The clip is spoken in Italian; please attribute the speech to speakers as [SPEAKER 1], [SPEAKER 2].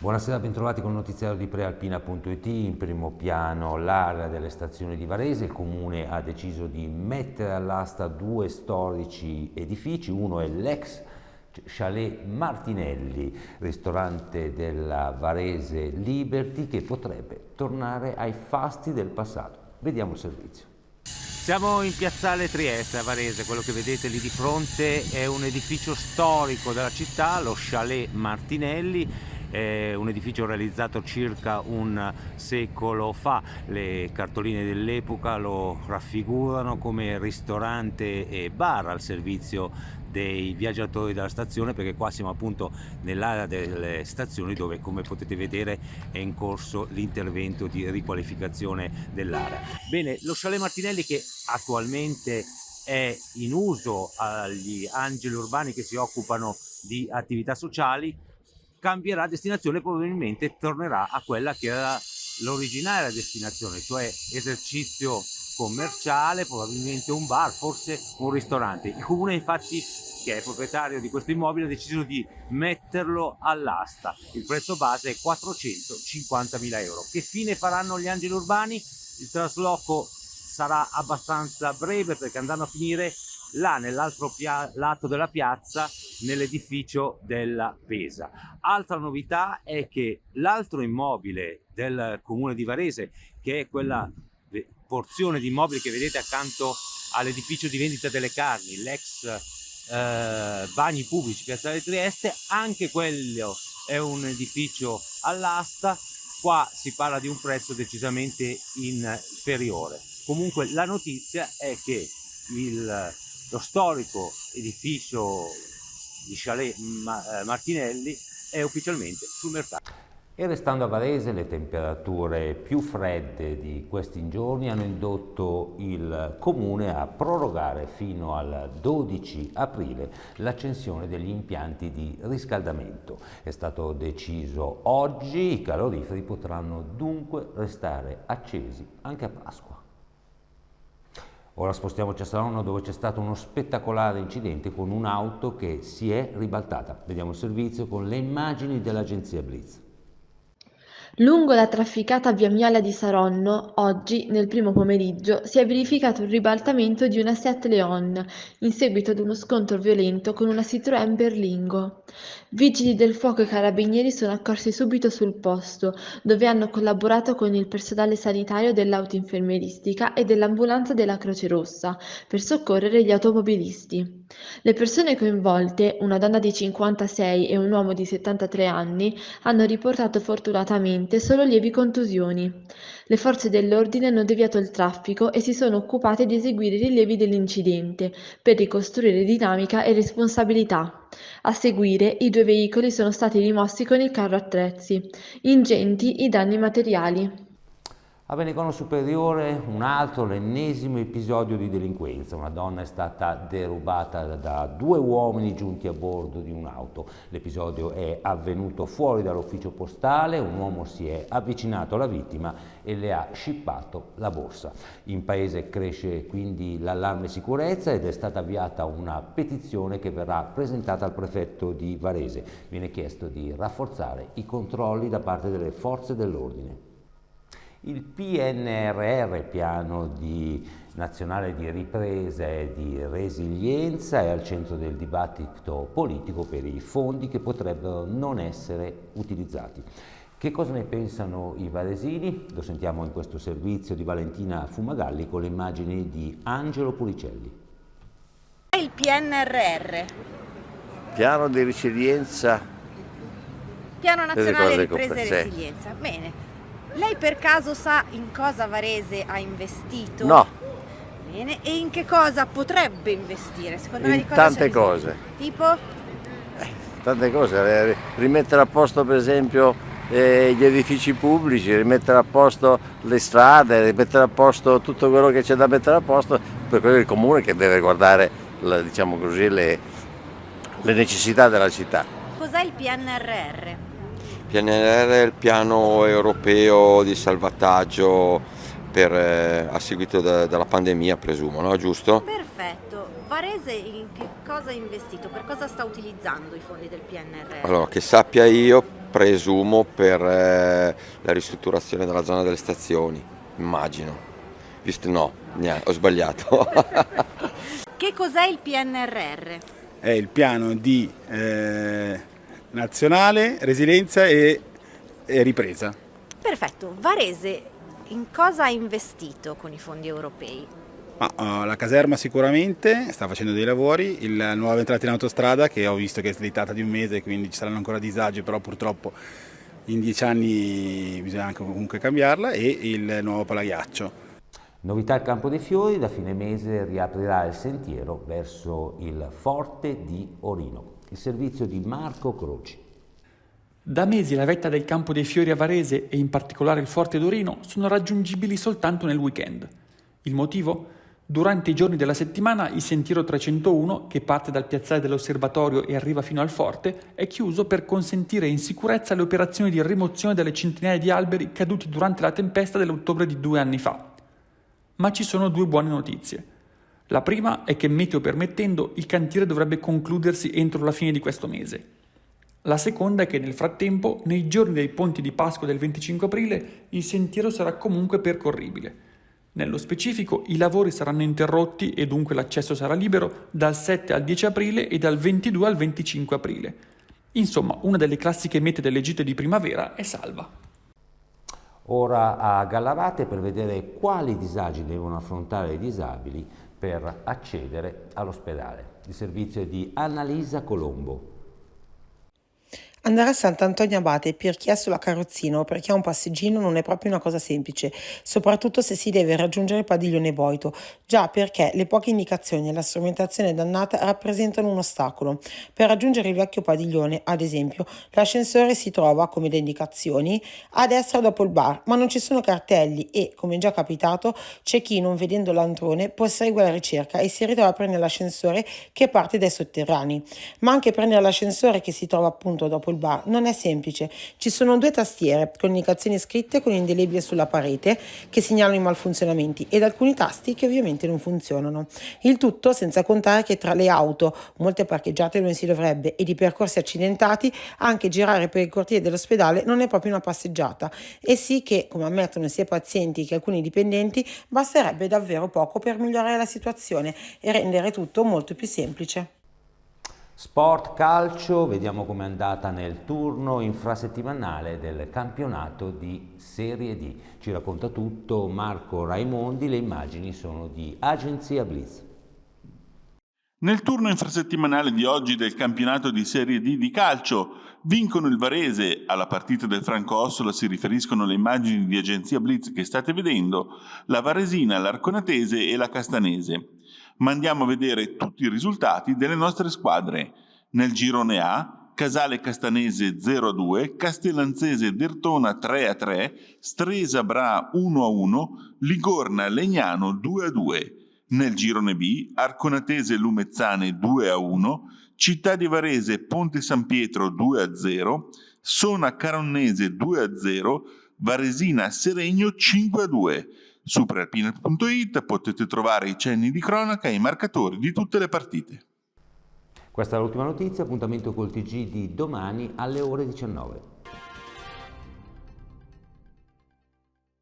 [SPEAKER 1] Buonasera, bentrovati con il notiziario di Prealpina.it. In primo piano l'area delle stazioni di Varese. Il comune ha deciso di mettere all'asta due storici edifici. Uno è l'ex Chalet Martinelli, ristorante della Varese Liberty, che potrebbe tornare ai fasti del passato. Vediamo il servizio.
[SPEAKER 2] Siamo in piazzale Trieste a Varese. Quello che vedete lì di fronte è un edificio storico della città, lo Chalet Martinelli. È un edificio realizzato circa un secolo fa. Le cartoline dell'epoca lo raffigurano come ristorante e bar al servizio dei viaggiatori della stazione, perché qua siamo appunto nell'area delle stazioni dove, come potete vedere, è in corso l'intervento di riqualificazione dell'area. Bene, lo Chalet Martinelli, che attualmente è in uso agli angeli urbani che si occupano di attività sociali, cambierà destinazione, probabilmente tornerà a quella che era l'originaria destinazione, cioè esercizio commerciale, probabilmente un bar, forse un ristorante. Il comune, infatti, che è proprietario di questo immobile, ha deciso di metterlo all'asta. Il prezzo base è 450.000 euro. Che fine faranno gli angeli urbani? Il trasloco sarà abbastanza breve, perché andranno a finire là nell'altro lato della piazza, nell'edificio della Pesa. Altra novità è che l'altro immobile del comune di Varese, che è quella porzione di immobili che vedete accanto all'edificio di vendita delle carni, l'ex bagni pubblici piazzale Trieste, anche quello è un edificio all'asta. Qua si parla di un prezzo decisamente inferiore. Comunque la notizia è che lo storico edificio di Chalet Martinelli è ufficialmente sul mercato.
[SPEAKER 1] E restando a Varese, le temperature più fredde di questi giorni hanno indotto il comune a prorogare fino al 12 aprile l'accensione degli impianti di riscaldamento. È stato deciso oggi, i caloriferi potranno dunque restare accesi anche a Pasqua. Ora spostiamoci a Saronno, dove c'è stato uno spettacolare incidente con un'auto che si è ribaltata. Vediamo il servizio con le immagini dell'agenzia Blitz.
[SPEAKER 3] Lungo la trafficata via Miola di Saronno, oggi, nel primo pomeriggio, si è verificato un ribaltamento di una Seat Leon in seguito ad uno scontro violento con una Citroën Berlingo. Vigili del fuoco e carabinieri sono accorsi subito sul posto, dove hanno collaborato con il personale sanitario dell'autoinfermieristica e dell'ambulanza della Croce Rossa per soccorrere gli automobilisti. Le persone coinvolte, una donna di 56 e un uomo di 73 anni, hanno riportato fortunatamente solo lievi contusioni. Le forze dell'ordine hanno deviato il traffico e si sono occupate di eseguire i rilievi dell'incidente per ricostruire dinamica e responsabilità. A seguire, i due veicoli sono stati rimossi con il carro attrezzi. Ingenti i danni materiali.
[SPEAKER 1] A Venegono Superiore l'ennesimo episodio di delinquenza. Una donna è stata derubata da due uomini giunti a bordo di un'auto. L'episodio è avvenuto fuori dall'ufficio postale. Un uomo si è avvicinato alla vittima e le ha scippato la borsa. In paese cresce quindi l'allarme sicurezza ed è stata avviata una petizione che verrà presentata al prefetto di Varese. Viene chiesto di rafforzare i controlli da parte delle forze dell'ordine. Il PNRR, Piano Nazionale di Ripresa e di Resilienza, è al centro del dibattito politico per i fondi che potrebbero non essere utilizzati. Che cosa ne pensano i varesini? Lo sentiamo in questo servizio di Valentina Fumagalli con le immagini di Angelo Puricelli.
[SPEAKER 4] Il PNRR,
[SPEAKER 5] Piano di resilienza.
[SPEAKER 4] Piano Nazionale di Ripresa e
[SPEAKER 5] Sì.
[SPEAKER 4] Resilienza. Bene. Lei per caso sa in cosa Varese ha investito?
[SPEAKER 5] No,
[SPEAKER 4] Bene. E in che cosa potrebbe investire? Secondo me di
[SPEAKER 5] in
[SPEAKER 4] cosa
[SPEAKER 5] tante
[SPEAKER 4] c'è bisogno?
[SPEAKER 5] cose.
[SPEAKER 4] Tipo?
[SPEAKER 5] Tante cose. Rimettere a posto per esempio gli edifici pubblici, rimettere a posto le strade, rimettere a posto tutto quello che c'è da mettere a posto, per quello il comune che deve guardare diciamo così, le necessità della città.
[SPEAKER 4] Cos'è il PNRR?
[SPEAKER 6] PNRR è il piano europeo di salvataggio a seguito della pandemia, presumo, no? Giusto?
[SPEAKER 4] Perfetto. Varese in che cosa ha investito? Per cosa sta utilizzando i fondi del PNRR?
[SPEAKER 6] Allora, che sappia io, presumo per la ristrutturazione della zona delle stazioni, immagino. Visto no, ho sbagliato.
[SPEAKER 4] Che cos'è il PNRR?
[SPEAKER 7] È il piano di nazionale, resilienza e ripresa.
[SPEAKER 4] Perfetto, Varese in cosa ha investito con i fondi europei?
[SPEAKER 7] La caserma sicuramente sta facendo dei lavori, la nuova entrata in autostrada che ho visto che è slittata di un mese, quindi ci saranno ancora disagi, però purtroppo in 10 anni bisogna anche comunque cambiarla, e il nuovo palaghiaccio.
[SPEAKER 1] Novità al Campo dei Fiori, da fine mese riaprirà il sentiero verso il Forte di Orino. Il servizio di Marco Croci.
[SPEAKER 8] Da mesi la vetta del Campo dei Fiori a Varese e in particolare il Forte d'Orino sono raggiungibili soltanto nel weekend. Il motivo? Durante i giorni della settimana il sentiero 301, che parte dal piazzale dell'Osservatorio e arriva fino al Forte, è chiuso per consentire in sicurezza le operazioni di rimozione delle centinaia di alberi caduti durante la tempesta dell'ottobre di 2 anni fa. Ma ci sono 2 buone notizie. La prima è che, meteo permettendo, il cantiere dovrebbe concludersi entro la fine di questo mese. La seconda è che nel frattempo, nei giorni dei ponti di Pasqua del 25 aprile, il sentiero sarà comunque percorribile. Nello specifico, i lavori saranno interrotti e dunque l'accesso sarà libero dal 7 al 10 aprile e dal 22 al 25 aprile. Insomma, una delle classiche mete delle gite di primavera è salva.
[SPEAKER 1] Ora a Gallarate per vedere quali disagi devono affrontare i disabili per accedere all'ospedale. Il servizio è di Annalisa Colombo.
[SPEAKER 9] Andare a Sant'Antonio Abate per chi ha sulla carrozzina o per chi ha un passeggino non è proprio una cosa semplice, soprattutto se si deve raggiungere il padiglione Boito, già perché le poche indicazioni e la strumentazione dannata rappresentano un ostacolo. Per raggiungere il vecchio padiglione, ad esempio, l'ascensore si trova, come le indicazioni, a destra dopo il bar, ma non ci sono cartelli e, come già capitato, c'è chi, non vedendo l'antrone, prosegue la ricerca e si ritrova a prendere l'ascensore che parte dai sotterranei. Ma anche prendere l'ascensore che si trova appunto dopo il bar non è semplice. Ci sono 2 tastiere con indicazioni scritte con indelebile sulla parete che segnalano i malfunzionamenti ed alcuni tasti che ovviamente non funzionano. Il tutto senza contare che tra le auto, molte parcheggiate dove si dovrebbe, ed i percorsi accidentati, anche girare per il cortile dell'ospedale non è proprio una passeggiata. E sì che, come ammettono sia pazienti che alcuni dipendenti, basterebbe davvero poco per migliorare la situazione e rendere tutto molto più semplice.
[SPEAKER 1] Sport calcio, vediamo com'è andata nel turno infrasettimanale del campionato di Serie D. Ci racconta tutto Marco Raimondi, le immagini sono di Agenzia Blitz.
[SPEAKER 10] Nel turno infrasettimanale di oggi del campionato di Serie D di calcio vincono il Varese, alla partita del Franco Ossola si riferiscono le immagini di Agenzia Blitz che state vedendo, la Varesina, l'Arconatese e la Castanese. Ma andiamo a vedere tutti i risultati delle nostre squadre. Nel girone A, Casale Castanese 0-2, Castellanzese Dertona 3-3, Stresa Bra 1-1, Ligorna Legnano 2-2. Nel girone B, Arconatese Lumezzane 2-1, Città di Varese Ponte San Pietro 2-0, Sona Caronnese 2-0, Varesina Seregno 5-2. Su prealpina.it potete trovare i cenni di cronaca e i marcatori di tutte le partite.
[SPEAKER 1] Questa è l'ultima notizia, appuntamento col TG di domani alle ore 19.